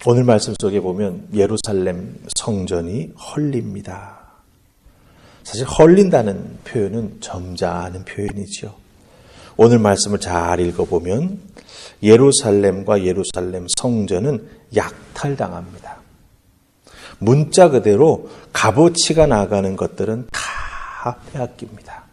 오늘 말씀 속에 보면 예루살렘 성전이 헐립니다. 사실 헐린다는 표현은 점잖은 표현이죠. 오늘 말씀을 잘 읽어보면 예루살렘과 예루살렘 성전은 약탈당합니다. 문자 그대로 값어치가 나가는 것들은 다 빼앗깁니다.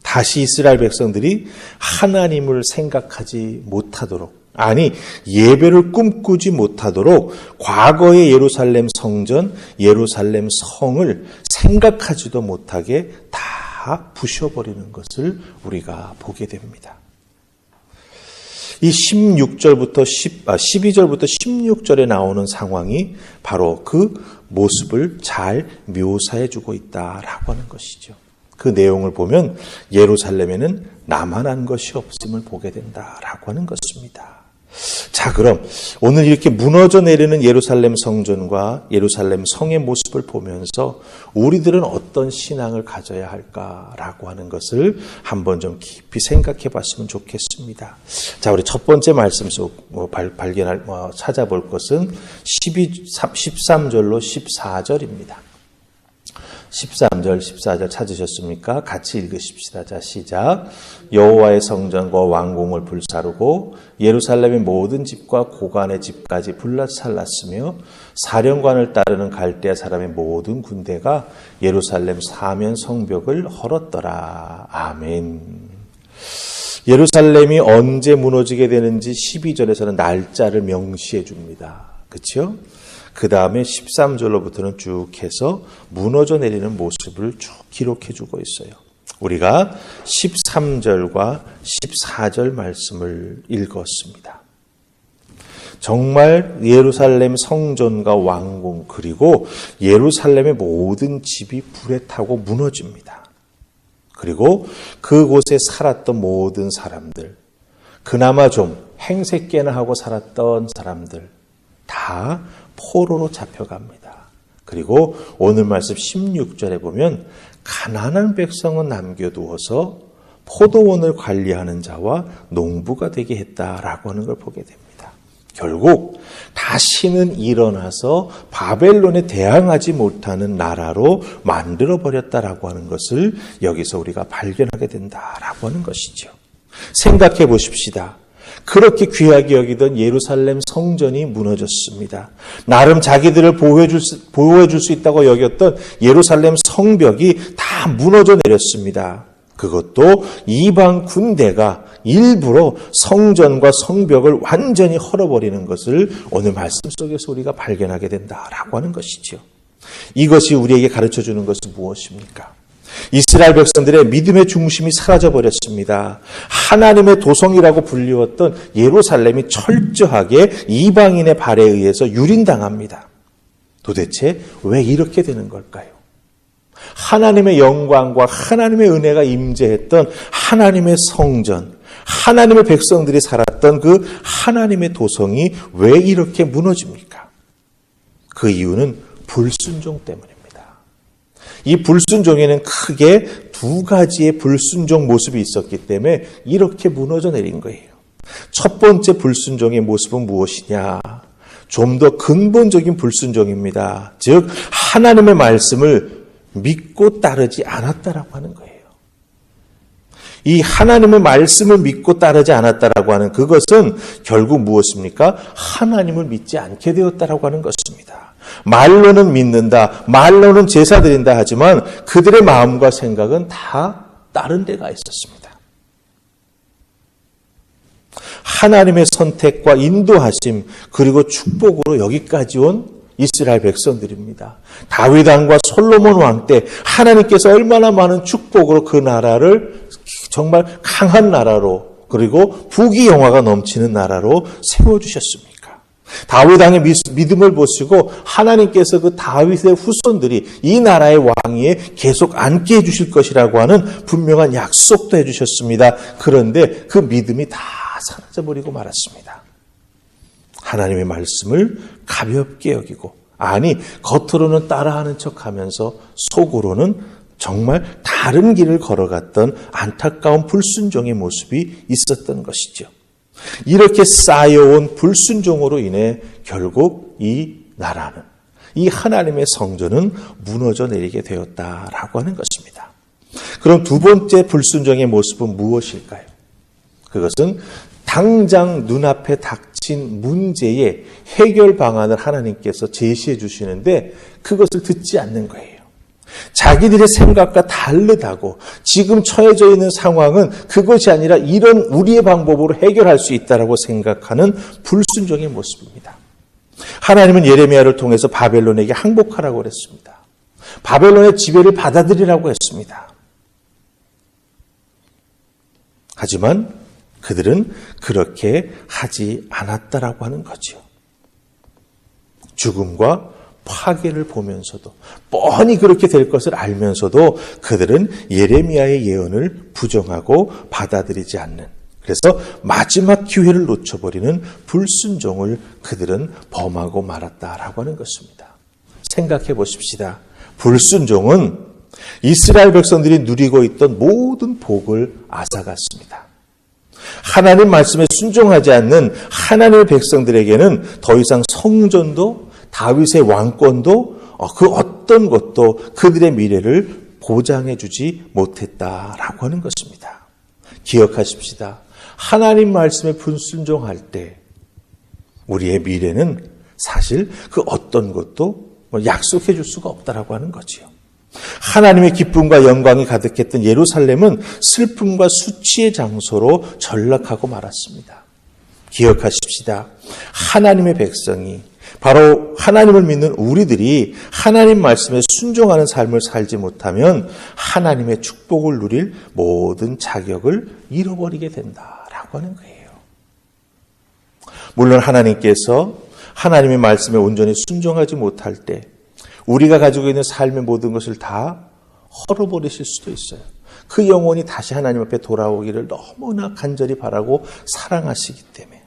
다시 이스라엘 백성들이 하나님을 생각하지 못하도록, 아니 예배를 꿈꾸지 못하도록 과거의 예루살렘 성전, 예루살렘 성을 생각하지도 못하게 다 부셔버리는 것을 우리가 보게 됩니다. 이 12절부터 16절에 나오는 상황이 바로 그 모습을 잘 묘사해 주고 있다라고 하는 것이죠. 그 내용을 보면 예루살렘에는 남아난 것이 없음을 보게 된다라고 하는 것입니다. 자, 그럼 오늘 이렇게 무너져 내리는 예루살렘 성전과 예루살렘 성의 모습을 보면서 우리들은 어떤 신앙을 가져야 할까라고 하는 것을 한번 좀 깊이 생각해 봤으면 좋겠습니다. 자, 우리 첫 번째 말씀 속 찾아볼 것은 13절로 14절입니다. 13절, 14절 찾으셨습니까? 같이 읽으십시다. 자, 시작. 여호와의 성전과 왕궁을 불사르고 예루살렘의 모든 집과 고관의 집까지 불살랐으며 사령관을 따르는 갈대아 사람의 모든 군대가 예루살렘 사면 성벽을 헐었더라. 아멘. 예루살렘이 언제 무너지게 되는지 12절에서는 날짜를 명시해 줍니다. 그렇죠? 그 다음에 13절로부터는 쭉 해서 무너져 내리는 모습을 쭉 기록해 주고 있어요. 우리가 13절과 14절 말씀을 읽었습니다. 정말 예루살렘 성전과 왕궁 그리고 예루살렘의 모든 집이 불에 타고 무너집니다. 그리고 그곳에 살았던 모든 사람들, 그나마 좀 행색깨나 하고 살았던 사람들 다 포로로 잡혀갑니다. 그리고 오늘 말씀 16절에 보면 가난한 백성은 남겨두어서 포도원을 관리하는 자와 농부가 되게 했다라고 하는 걸 보게 됩니다. 결국 다시는 일어나서 바벨론에 대항하지 못하는 나라로 만들어버렸다라고 하는 것을 여기서 우리가 발견하게 된다라고 하는 것이죠. 생각해 보십시다. 그렇게 귀하게 여기던 예루살렘 성전이 무너졌습니다. 나름 자기들을 보호해줄 수 있다고 여겼던 예루살렘 성벽이 다 무너져 내렸습니다. 그것도 이방 군대가 일부러 성전과 성벽을 완전히 헐어버리는 것을 오늘 말씀 속에서 우리가 발견하게 된다라고 하는 것이죠. 이것이 우리에게 가르쳐주는 것은 무엇입니까? 이스라엘 백성들의 믿음의 중심이 사라져버렸습니다. 하나님의 도성이라고 불리웠던 예루살렘이 철저하게 이방인의 발에 의해서 유린당합니다. 도대체 왜 이렇게 되는 걸까요? 하나님의 영광과 하나님의 은혜가 임재했던 하나님의 성전, 하나님의 백성들이 살았던 그 하나님의 도성이 왜 이렇게 무너집니까? 그 이유는 불순종 때문입니다. 이 불순종에는 크게 두 가지의 불순종 모습이 있었기 때문에 이렇게 무너져 내린 거예요. 첫 번째 불순종의 모습은 무엇이냐? 좀 더 근본적인 불순종입니다. 즉 하나님의 말씀을 믿고 따르지 않았다라고 하는 거예요. 이 하나님의 말씀을 믿고 따르지 않았다라고 하는 그것은 결국 무엇입니까? 하나님을 믿지 않게 되었다라고 하는 것입니다. 말로는 믿는다, 말로는 제사 드린다 하지만 그들의 마음과 생각은 다 다른 데가 있었습니다. 하나님의 선택과 인도하심 그리고 축복으로 여기까지 온 이스라엘 백성들입니다. 다윗 왕과 솔로몬 왕 때 하나님께서 얼마나 많은 축복으로 그 나라를 정말 강한 나라로 그리고 부귀영화가 넘치는 나라로 세워주셨습니까? 다윗 왕의 믿음을 보시고 하나님께서 그 다윗의 후손들이 이 나라의 왕위에 계속 앉게 해주실 것이라고 하는 분명한 약속도 해주셨습니다. 그런데 그 믿음이 다 사라져버리고 말았습니다. 하나님의 말씀을 가볍게 여기고 아니 겉으로는 따라하는 척하면서 속으로는 정말 다른 길을 걸어갔던 안타까운 불순종의 모습이 있었던 것이죠. 이렇게 쌓여온 불순종으로 인해 결국 이 나라는, 이 하나님의 성전은 무너져 내리게 되었다라고 하는 것입니다. 그럼 두 번째 불순종의 모습은 무엇일까요? 그것은 당장 눈앞에 닥친 문제의 해결 방안을 하나님께서 제시해 주시는데 그것을 듣지 않는 거예요. 자기들의 생각과 다르다고 지금 처해져 있는 상황은 그것이 아니라 이런 우리의 방법으로 해결할 수 있다고 생각하는 불순종의 모습입니다. 하나님은 예레미야를 통해서 바벨론에게 항복하라고 그랬습니다. 바벨론의 지배를 받아들이라고 했습니다. 하지만 그들은 그렇게 하지 않았다라고 하는 거죠. 죽음과 파괴를 보면서도, 뻔히 그렇게 될 것을 알면서도 그들은 예레미야의 예언을 부정하고 받아들이지 않는, 그래서 마지막 기회를 놓쳐버리는 불순종을 그들은 범하고 말았다라고 하는 것입니다. 생각해 보십시다. 불순종은 이스라엘 백성들이 누리고 있던 모든 복을 앗아갔습니다. 하나님 말씀에 순종하지 않는 하나님의 백성들에게는 더 이상 성전도 다윗의 왕권도 그 어떤 것도 그들의 미래를 보장해 주지 못했다라고 하는 것입니다. 기억하십시다. 하나님 말씀에 불순종할 때 우리의 미래는 사실 그 어떤 것도 약속해 줄 수가 없다라고 하는 거지요. 하나님의 기쁨과 영광이 가득했던 예루살렘은 슬픔과 수치의 장소로 전락하고 말았습니다. 기억하십시다. 하나님의 백성이, 바로 하나님을 믿는 우리들이 하나님 말씀에 순종하는 삶을 살지 못하면 하나님의 축복을 누릴 모든 자격을 잃어버리게 된다라고 하는 거예요. 물론 하나님께서 하나님의 말씀에 온전히 순종하지 못할 때 우리가 가지고 있는 삶의 모든 것을 다 헐어버리실 수도 있어요. 그 영혼이 다시 하나님 앞에 돌아오기를 너무나 간절히 바라고 사랑하시기 때문에.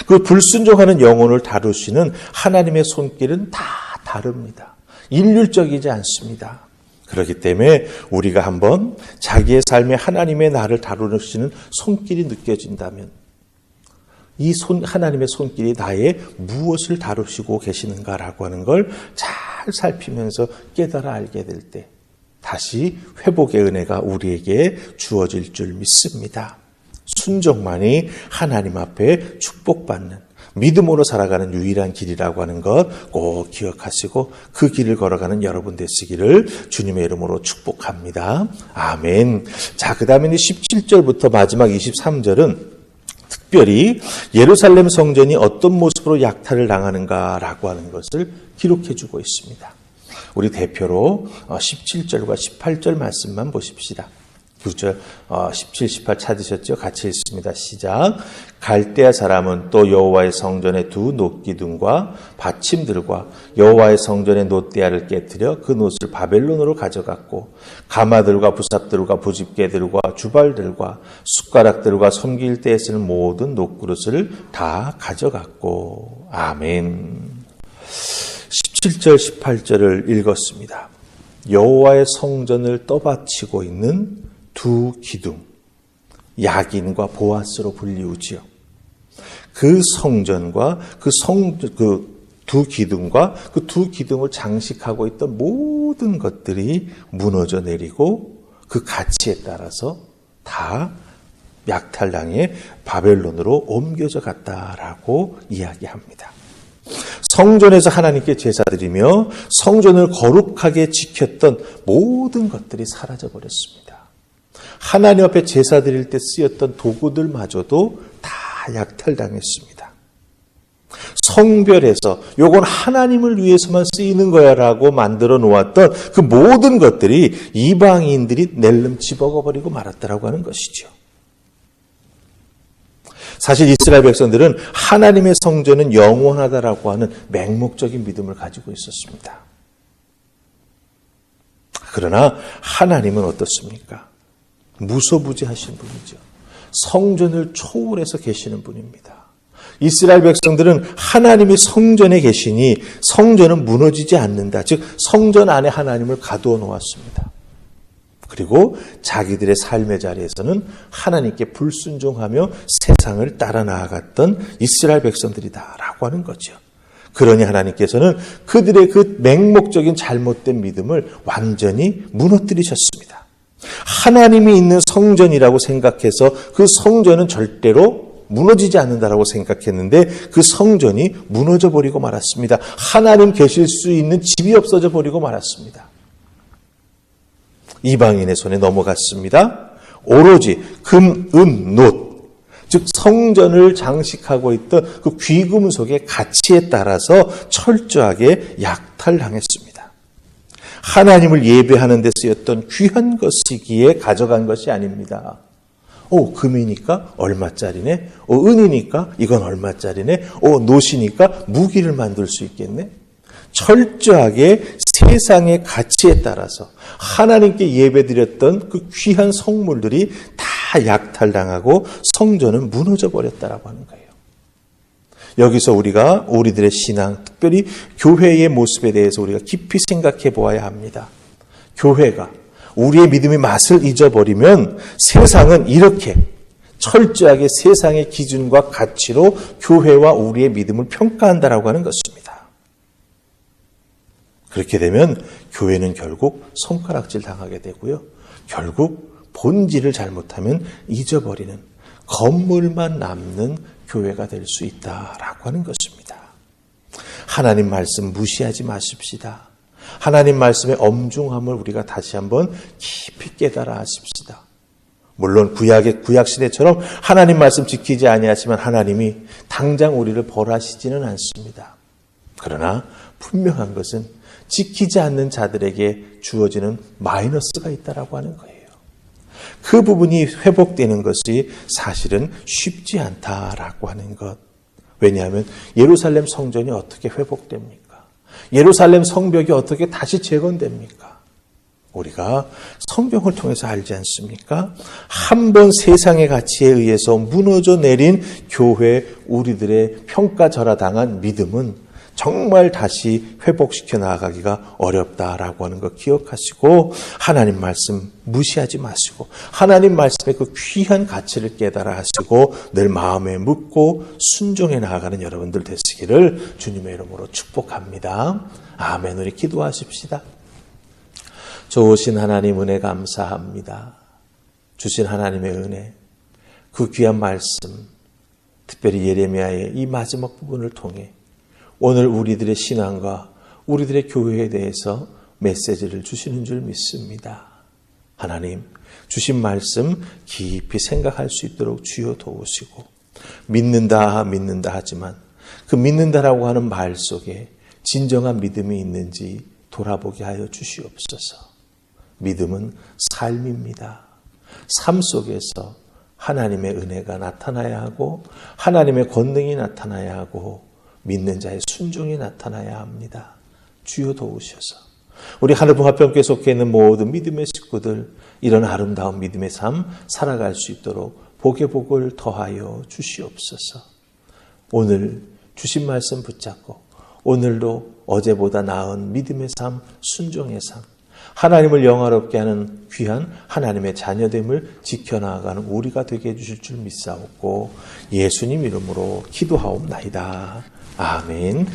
그 불순종하는 영혼을 다루시는 하나님의 손길은 다 다릅니다. 일률적이지 않습니다. 그렇기 때문에 우리가 한번 자기의 삶에 하나님의 나를 다루시는 손길이 느껴진다면 이 하나님의 손길이 나의 무엇을 다루시고 계시는가라고 하는 걸 잘 살피면서 깨달아 알게 될 때 다시 회복의 은혜가 우리에게 주어질 줄 믿습니다. 순종만이 하나님 앞에 축복받는 믿음으로 살아가는 유일한 길이라고 하는 것 꼭 기억하시고 그 길을 걸어가는 여러분 되시기를 주님의 이름으로 축복합니다. 아멘. 자, 그 다음에 17절부터 마지막 23절은 특별히 예루살렘 성전이 어떤 모습으로 약탈을 당하는가라고 하는 것을 기록해 주고 있습니다. 우리 대표로 17절과 18절 말씀만 보십시다. 9절, 17, 18 찾으셨죠? 같이 읽습니다. 시작. 갈대아 사람은 또 여호와의 성전의 두 놋기둥과 받침들과 여호와의 성전의 놋대야를 깨뜨려 그 놋을 바벨론으로 가져갔고 가마들과 부삽들과 부집개들과 주발들과 숟가락들과 섬길 때에 쓰는 모든 놋그릇을 다 가져갔고. 아멘. 17절, 18절을 읽었습니다. 여호와의 성전을 떠받치고 있는 두 기둥, 야긴과 보아스로 불리우지요. 그 성전과 그 두 기둥과 그 두 기둥을 장식하고 있던 모든 것들이 무너져 내리고 그 가치에 따라서 다 약탈당해 바벨론으로 옮겨져 갔다라고 이야기합니다. 성전에서 하나님께 제사드리며 성전을 거룩하게 지켰던 모든 것들이 사라져버렸습니다. 하나님 앞에 제사 드릴 때 쓰였던 도구들마저도 다 약탈당했습니다. 성별해서 요건 하나님을 위해서만 쓰이는 거야라고 만들어 놓았던 그 모든 것들이 이방인들이 낼름 집어버리고 말았다라고 하는 것이죠. 사실 이스라엘 백성들은 하나님의 성전은 영원하다라고 하는 맹목적인 믿음을 가지고 있었습니다. 그러나 하나님은 어떻습니까? 무소부지하신 분이죠. 성전을 초월해서 계시는 분입니다. 이스라엘 백성들은 하나님이 성전에 계시니 성전은 무너지지 않는다. 즉 성전 안에 하나님을 가두어 놓았습니다. 그리고 자기들의 삶의 자리에서는 하나님께 불순종하며 새 세상을 따라 나아갔던 이스라엘 백성들이다라고 하는 거죠. 그러니 하나님께서는 그들의 그 맹목적인 잘못된 믿음을 완전히 무너뜨리셨습니다. 하나님이 있는 성전이라고 생각해서 그 성전은 절대로 무너지지 않는다라고 생각했는데 그 성전이 무너져 버리고 말았습니다. 하나님 계실 수 있는 집이 없어져 버리고 말았습니다. 이방인의 손에 넘어갔습니다. 오로지 금, 은, 놋, 즉 성전을 장식하고 있던 그 귀금속의 가치에 따라서 철저하게 약탈당했습니다. 하나님을 예배하는 데 쓰였던 귀한 것이기에 가져간 것이 아닙니다. 금이니까 얼마짜리네? 은이니까 이건 얼마짜리네? 놋이니까 무기를 만들 수 있겠네? 철저하게 세상의 가치에 따라서 하나님께 예배드렸던 그 귀한 성물들이 다 약탈당하고 성전은 무너져 버렸다라고 하는 거예요. 여기서 우리가 우리들의 신앙, 특별히 교회의 모습에 대해서 우리가 깊이 생각해 보아야 합니다. 교회가 우리의 믿음의 맛을 잊어버리면 세상은 이렇게 철저하게 세상의 기준과 가치로 교회와 우리의 믿음을 평가한다라고 하는 것입니다. 그렇게 되면 교회는 결국 손가락질 당하게 되고요. 결국 본질을 잘못하면 잊어버리는 건물만 남는 교회가 될 수 있다라고 하는 것입니다. 하나님 말씀 무시하지 마십시다. 하나님 말씀의 엄중함을 우리가 다시 한번 깊이 깨달아 하십시다. 물론 구약 시대처럼 하나님 말씀 지키지 아니하시면 하나님이 당장 우리를 벌하시지는 않습니다. 그러나 분명한 것은 지키지 않는 자들에게 주어지는 마이너스가 있다라고 하는 거예요. 그 부분이 회복되는 것이 사실은 쉽지 않다라고 하는 것. 왜냐하면 예루살렘 성전이 어떻게 회복됩니까? 예루살렘 성벽이 어떻게 다시 재건됩니까? 우리가 성경을 통해서 알지 않습니까? 한 번 세상의 가치에 의해서 무너져 내린 교회, 우리들의 평가절하당한 믿음은 정말 다시 회복시켜 나아가기가 어렵다라고 하는 것 기억하시고 하나님 말씀 무시하지 마시고 하나님 말씀의 그 귀한 가치를 깨달아 하시고 늘 마음에 묻고 순종해 나아가는 여러분들 되시기를 주님의 이름으로 축복합니다. 아멘. 우리 기도하십시다. 좋으신 하나님 은혜 감사합니다. 주신 하나님의 은혜, 그 귀한 말씀, 특별히 예레미야의 이 마지막 부분을 통해 오늘 우리들의 신앙과 우리들의 교회에 대해서 메시지를 주시는 줄 믿습니다. 하나님, 주신 말씀 깊이 생각할 수 있도록 주여 도우시고 믿는다 하지만 그 믿는다라고 하는 말 속에 진정한 믿음이 있는지 돌아보게 하여 주시옵소서. 믿음은 삶입니다. 삶 속에서 하나님의 은혜가 나타나야 하고 하나님의 권능이 나타나야 하고 믿는 자의 순종이 나타나야 합니다. 주여 도우셔서 우리 하늘봉합병교회 속해 있는 모든 믿음의 식구들 이런 아름다운 믿음의 삶 살아갈 수 있도록 복의 복을 더하여 주시옵소서. 오늘 주신 말씀 붙잡고 오늘도 어제보다 나은 믿음의 삶, 순종의 삶, 하나님을 영화롭게 하는 귀한 하나님의 자녀됨을 지켜나가는 우리가 되게 해주실 줄 믿사옵고 예수님 이름으로 기도하옵나이다. 아멘.